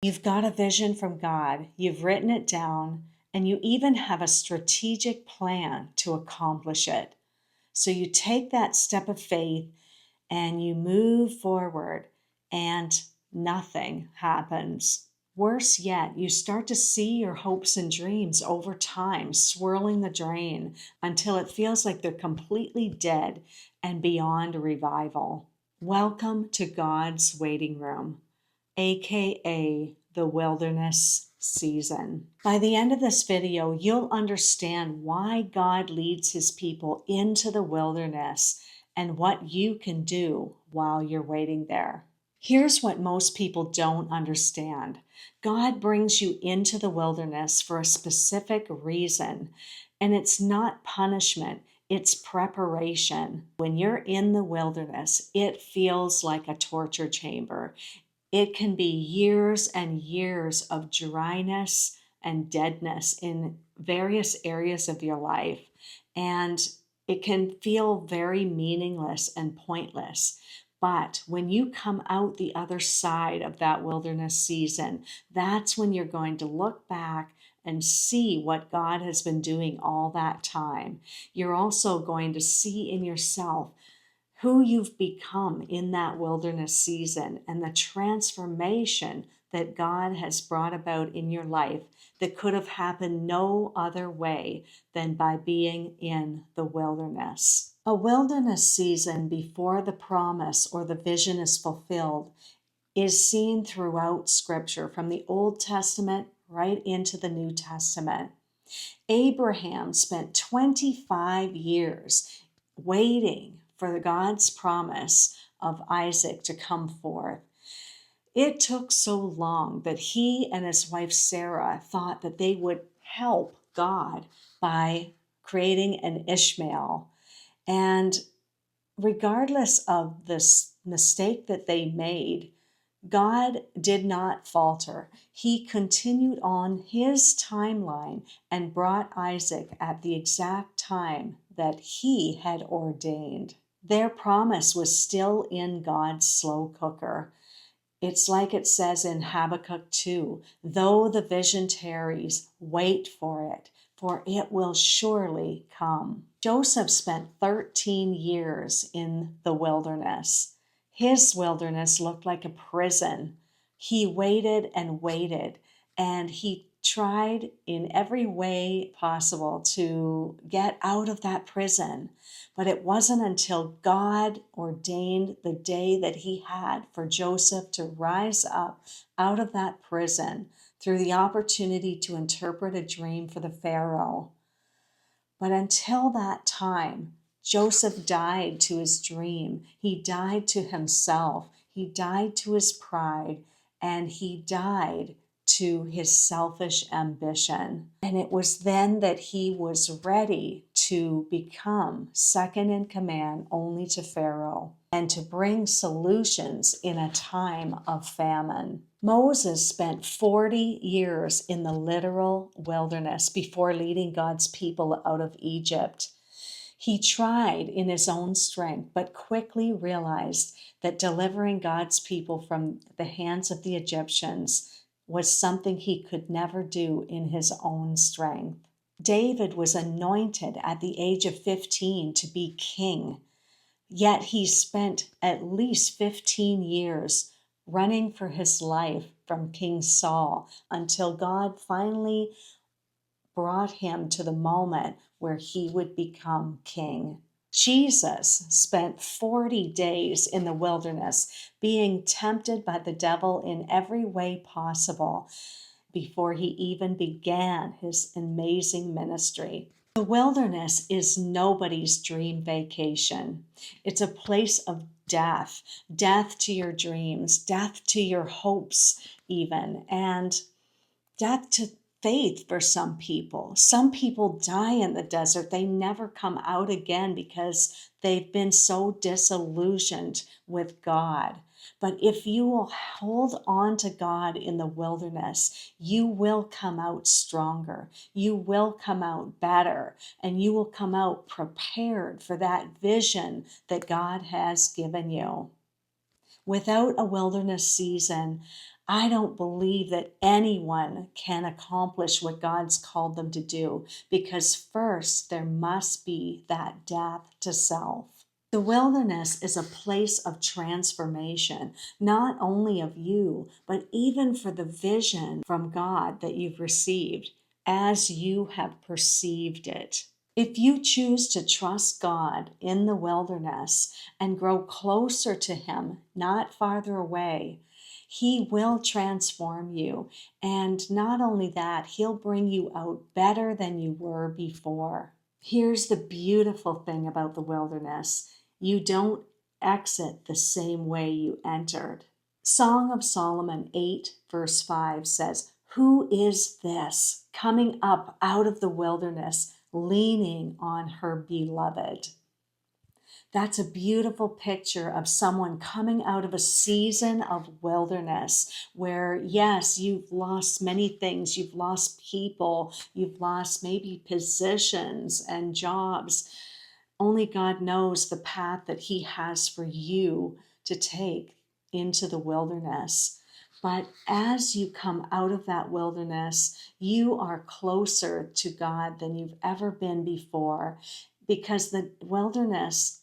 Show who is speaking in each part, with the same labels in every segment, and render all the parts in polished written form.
Speaker 1: You've got a vision from God, you've written it down, and you even have a strategic plan to accomplish it. So you take that step of faith and you move forward, and nothing happens. Worse yet, you start to see your hopes and dreams over time swirling the drain until it feels like they're completely dead and beyond revival. Welcome to God's waiting room, aka the wilderness season. By the end of this video, you'll understand why God leads his people into the wilderness and what you can do while you're waiting there. Here's what most people don't understand. God brings you into the wilderness for a specific reason, and it's not punishment, it's preparation. When you're in the wilderness, it feels like a torture chamber. It can be years and years of dryness and deadness in various areas of your life. And it can feel very meaningless and pointless. But when you come out the other side of that wilderness season, that's when you're going to look back and see what God has been doing all that time. You're also going to see in yourself who you've become in that wilderness season and the transformation that God has brought about in your life that could have happened no other way than by being in the wilderness. A wilderness season before the promise or the vision is fulfilled is seen throughout Scripture, from the Old Testament right into the New Testament. Abraham spent 25 years waiting for God's promise of Isaac to come forth. It took so long that he and his wife Sarah thought that they would help God by creating an Ishmael. And regardless of this mistake that they made, God did not falter. He continued on his timeline and brought Isaac at the exact time that he had ordained. Their promise was still in God's slow cooker. It's like it says in Habakkuk 2, though the vision tarries, wait for it will surely come. Joseph spent 13 years in the wilderness. His wilderness looked like a prison. He waited and waited, and he tried in every way possible to get out of that prison. But it wasn't until God ordained the day that he had for Joseph to rise up out of that prison through the opportunity to interpret a dream for the Pharaoh. But until that time, Joseph died to his dream. He died to himself. He died to his pride, and he died to his selfish ambition. And it was then that he was ready to become second in command only to Pharaoh and to bring solutions in a time of famine. Moses spent 40 years in the literal wilderness before leading God's people out of Egypt. He tried in his own strength, but quickly realized that delivering God's people from the hands of the Egyptians was something he could never do in his own strength. David was anointed at the age of 15 to be king, yet he spent at least 15 years running for his life from King Saul until God finally brought him to the moment where he would become king. Jesus spent 40 days in the wilderness being tempted by the devil in every way possible before he even began his amazing ministry. The wilderness is nobody's dream vacation. It's a place of death, death to your dreams, death to your hopes even, and death to faith for some people. Some people die in the desert. They never come out again because they've been so disillusioned with God. But if you will hold on to God in the wilderness, you will come out stronger. You will come out better, and you will come out prepared for that vision that God has given you. Without a wilderness season, I don't believe that anyone can accomplish what God's called them to do, because first there must be that death to self. The wilderness is a place of transformation, not only of you, but even for the vision from God that you've received as you have perceived it. If you choose to trust God in the wilderness and grow closer to Him, not farther away, He will transform you. And not only that, He'll bring you out better than you were before. Here's the beautiful thing about the wilderness: you don't exit the same way you entered. Song of Solomon 8, verse 5 says, "Who is this coming up out of the wilderness, leaning on her beloved?" That's a beautiful picture of someone coming out of a season of wilderness where, yes, you've lost many things. You've lost people. You've lost maybe positions and jobs. Only God knows the path that He has for you to take into the wilderness. But as you come out of that wilderness, you are closer to God than you've ever been before, because the wilderness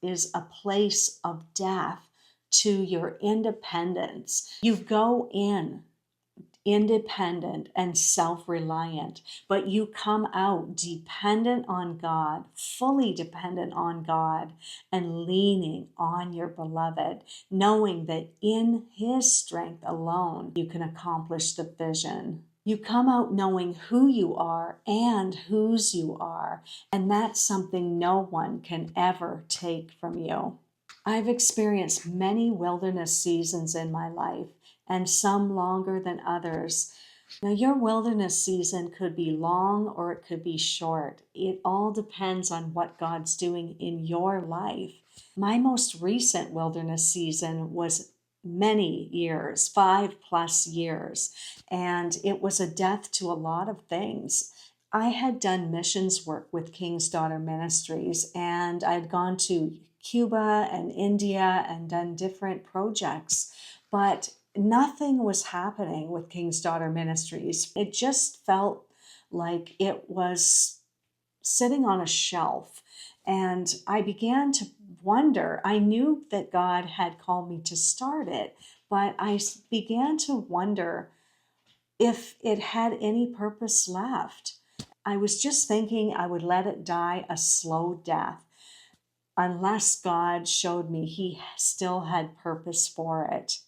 Speaker 1: is a place of death to your independence. You go in independent and self-reliant, but you come out dependent on God, fully dependent on God, and leaning on your beloved, knowing that in His strength alone you can accomplish the vision. You come out knowing who you are and whose you are, and that's something no one can ever take from you. I've experienced many wilderness seasons in my life, and some longer than others. Now, your wilderness season could be long or it could be short. It all depends on what God's doing in your life. My most recent wilderness season was many years, 5+ years, and it was a death to a lot of things. I had done missions work with King's Daughter Ministries, and I'd gone to Cuba and India and done different projects, but nothing was happening with King's Daughter Ministries. It just felt like it was sitting on a shelf. And I began to wonder. I knew that God had called me to start it, but I began to wonder if it had any purpose left. I was just thinking I would let it die a slow death unless God showed me He still had purpose for it.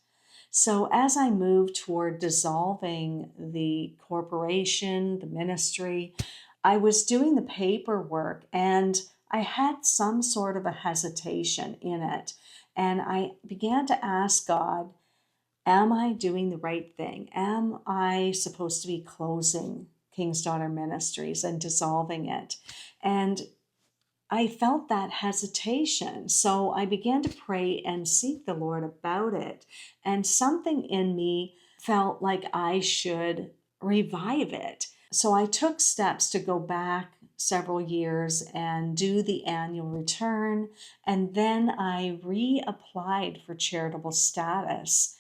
Speaker 1: So as I moved toward dissolving the corporation, the ministry, I was doing the paperwork and I had some sort of a hesitation in it. And I began to ask God, am I doing the right thing? Am I supposed to be closing King's Daughter Ministries and dissolving it? And I felt that hesitation. So I began to pray and seek the Lord about it. And something in me felt like I should revive it. So I took steps to go back several years and do the annual return. And then I reapplied for charitable status.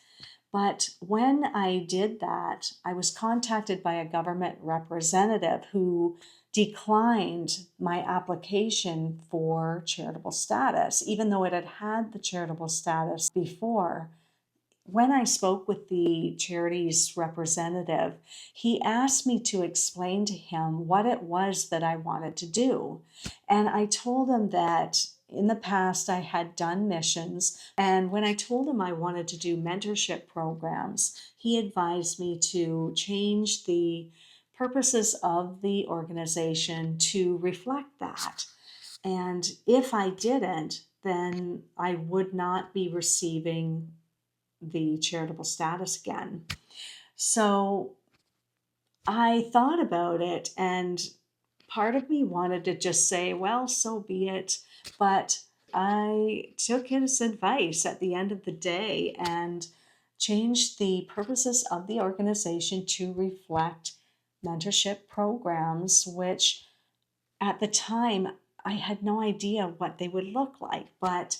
Speaker 1: But when I did that, I was contacted by a government representative who declined my application for charitable status, even though it had had the charitable status before. When I spoke with the charity's representative, he asked me to explain to him what it was that I wanted to do. And I told him that in the past I had done missions. And when I told him I wanted to do mentorship programs, he advised me to change the purposes of the organization to reflect that. And if I didn't, then I would not be receiving the charitable status again. So I thought about it, and part of me wanted to just say, well, so be it. But I took his advice at the end of the day and changed the purposes of the organization to reflect mentorship programs, which at the time I had no idea what they would look like. But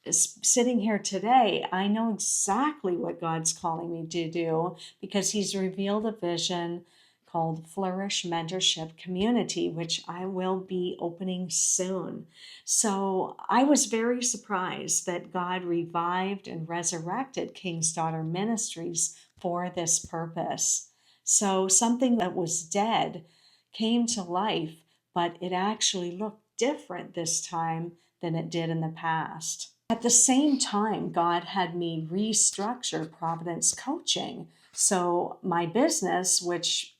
Speaker 1: sitting here today, I know exactly what God's calling me to do because He's revealed a vision called Flourish Mentorship Community, which I will be opening soon. So I was very surprised that God revived and resurrected King's Daughter Ministries for this purpose. So something that was dead came to life, but it actually looked different this time than it did in the past. At the same time, God had me restructure Providence Coaching. So my business, which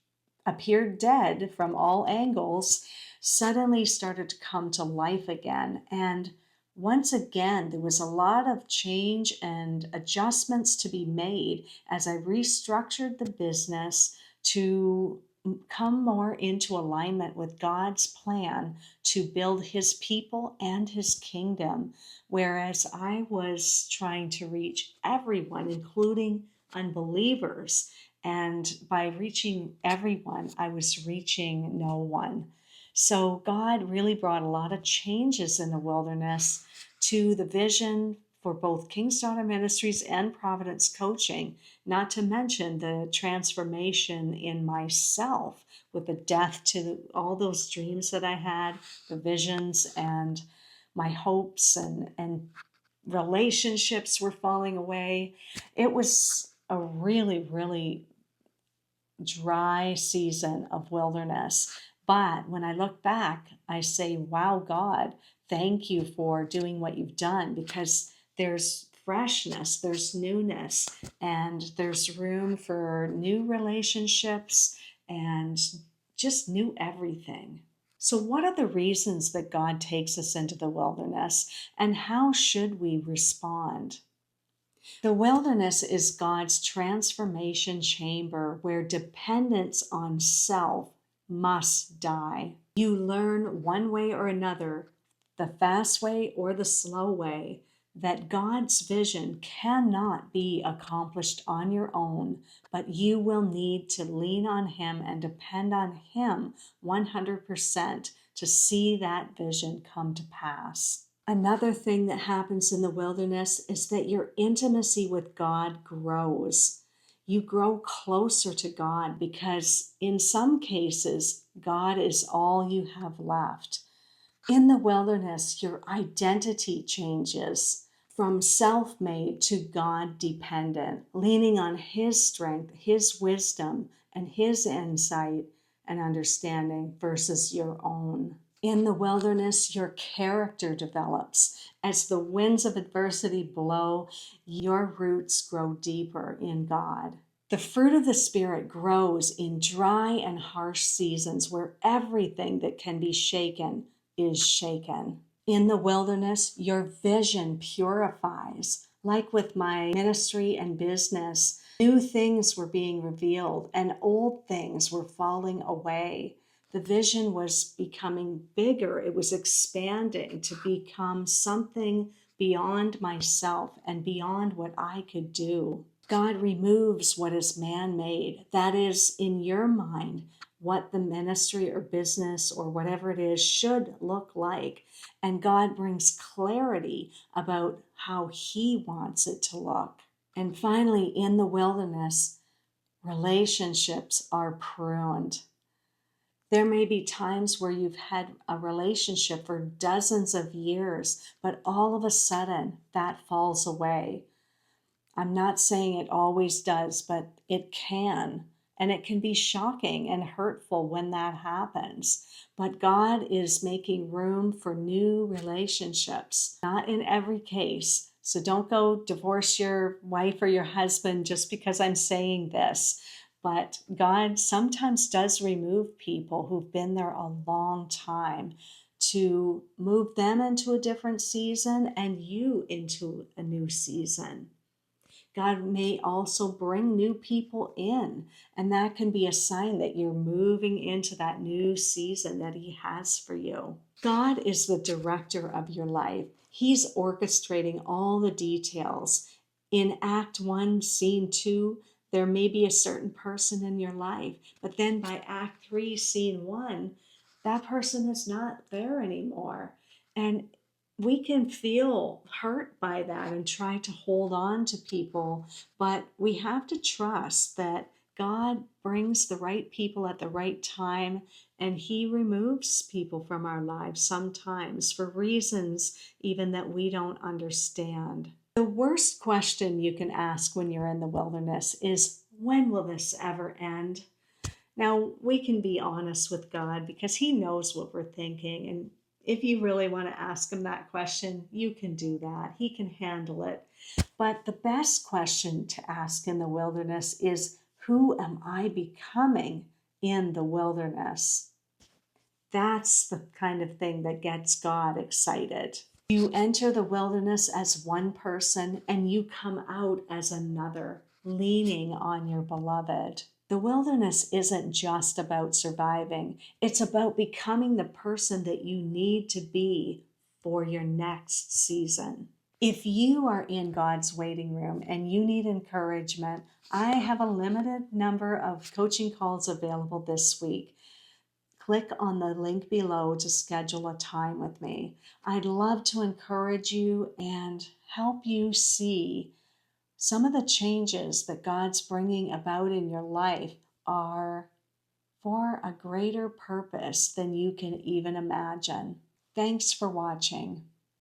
Speaker 1: appeared dead from all angles, suddenly started to come to life again. And once again, there was a lot of change and adjustments to be made as I restructured the business to come more into alignment with God's plan to build His people and His kingdom. Whereas I was trying to reach everyone, including unbelievers. And by reaching everyone, I was reaching no one. So God really brought a lot of changes in the wilderness to the vision for both King's Daughter Ministries and Providence Coaching, not to mention the transformation in myself with the death to all those dreams that I had, the visions and my hopes and relationships were falling away. It was a really, really dry season of wilderness. But when I look back, I say, wow, God, thank you for doing what you've done because there's freshness, there's newness, and there's room for new relationships and just new everything. So, what are the reasons that God takes us into the wilderness, and how should we respond? The wilderness is God's transformation chamber where dependence on self must die. You learn one way or another, the fast way or the slow way, that God's vision cannot be accomplished on your own, but you will need to lean on Him and depend on Him 100% to see that vision come to pass. Another thing that happens in the wilderness is that your intimacy with God grows. You grow closer to God because in some cases, God is all you have left. In the wilderness, your identity changes from self-made to God-dependent, leaning on His strength, His wisdom, and His insight and understanding versus your own. In the wilderness, your character develops. As the winds of adversity blow, your roots grow deeper in God. The fruit of the Spirit grows in dry and harsh seasons where everything that can be shaken is shaken. In the wilderness, your vision purifies. Like with my ministry and business, new things were being revealed and old things were falling away. The vision was becoming bigger. It was expanding to become something beyond myself and beyond what I could do. God removes what is man-made. That is, in your mind, what the ministry or business or whatever it is should look like. And God brings clarity about how He wants it to look. And finally, in the wilderness, relationships are pruned. There may be times where you've had a relationship for dozens of years, but all of a sudden that falls away. I'm not saying it always does, but it can. And it can be shocking and hurtful when that happens. But God is making room for new relationships, not in every case. So don't go divorce your wife or your husband just because I'm saying this. But God sometimes does remove people who've been there a long time to move them into a different season and you into a new season. God may also bring new people in, and that can be a sign that you're moving into that new season that He has for you. God is the director of your life. He's orchestrating all the details. In Act 1, Scene 2, there may be a certain person in your life, but then by Act 3, Scene 1, that person is not there anymore. And we can feel hurt by that and try to hold on to people, but we have to trust that God brings the right people at the right time, and He removes people from our lives sometimes for reasons even that we don't understand. The worst question you can ask when you're in the wilderness is, when will this ever end? Now, we can be honest with God because He knows what we're thinking. And if you really want to ask Him that question, you can do that. He can handle it. But the best question to ask in the wilderness is, who am I becoming in the wilderness? That's the kind of thing that gets God excited. You enter the wilderness as one person and you come out as another, leaning on your beloved. The wilderness isn't just about surviving, it's about becoming the person that you need to be for your next season. If you are in God's waiting room and you need encouragement, I have a limited number of coaching calls available this week. Click on the link below to schedule a time with me. I'd love to encourage you and help you see some of the changes that God's bringing about in your life are for a greater purpose than you can even imagine. Thanks for watching.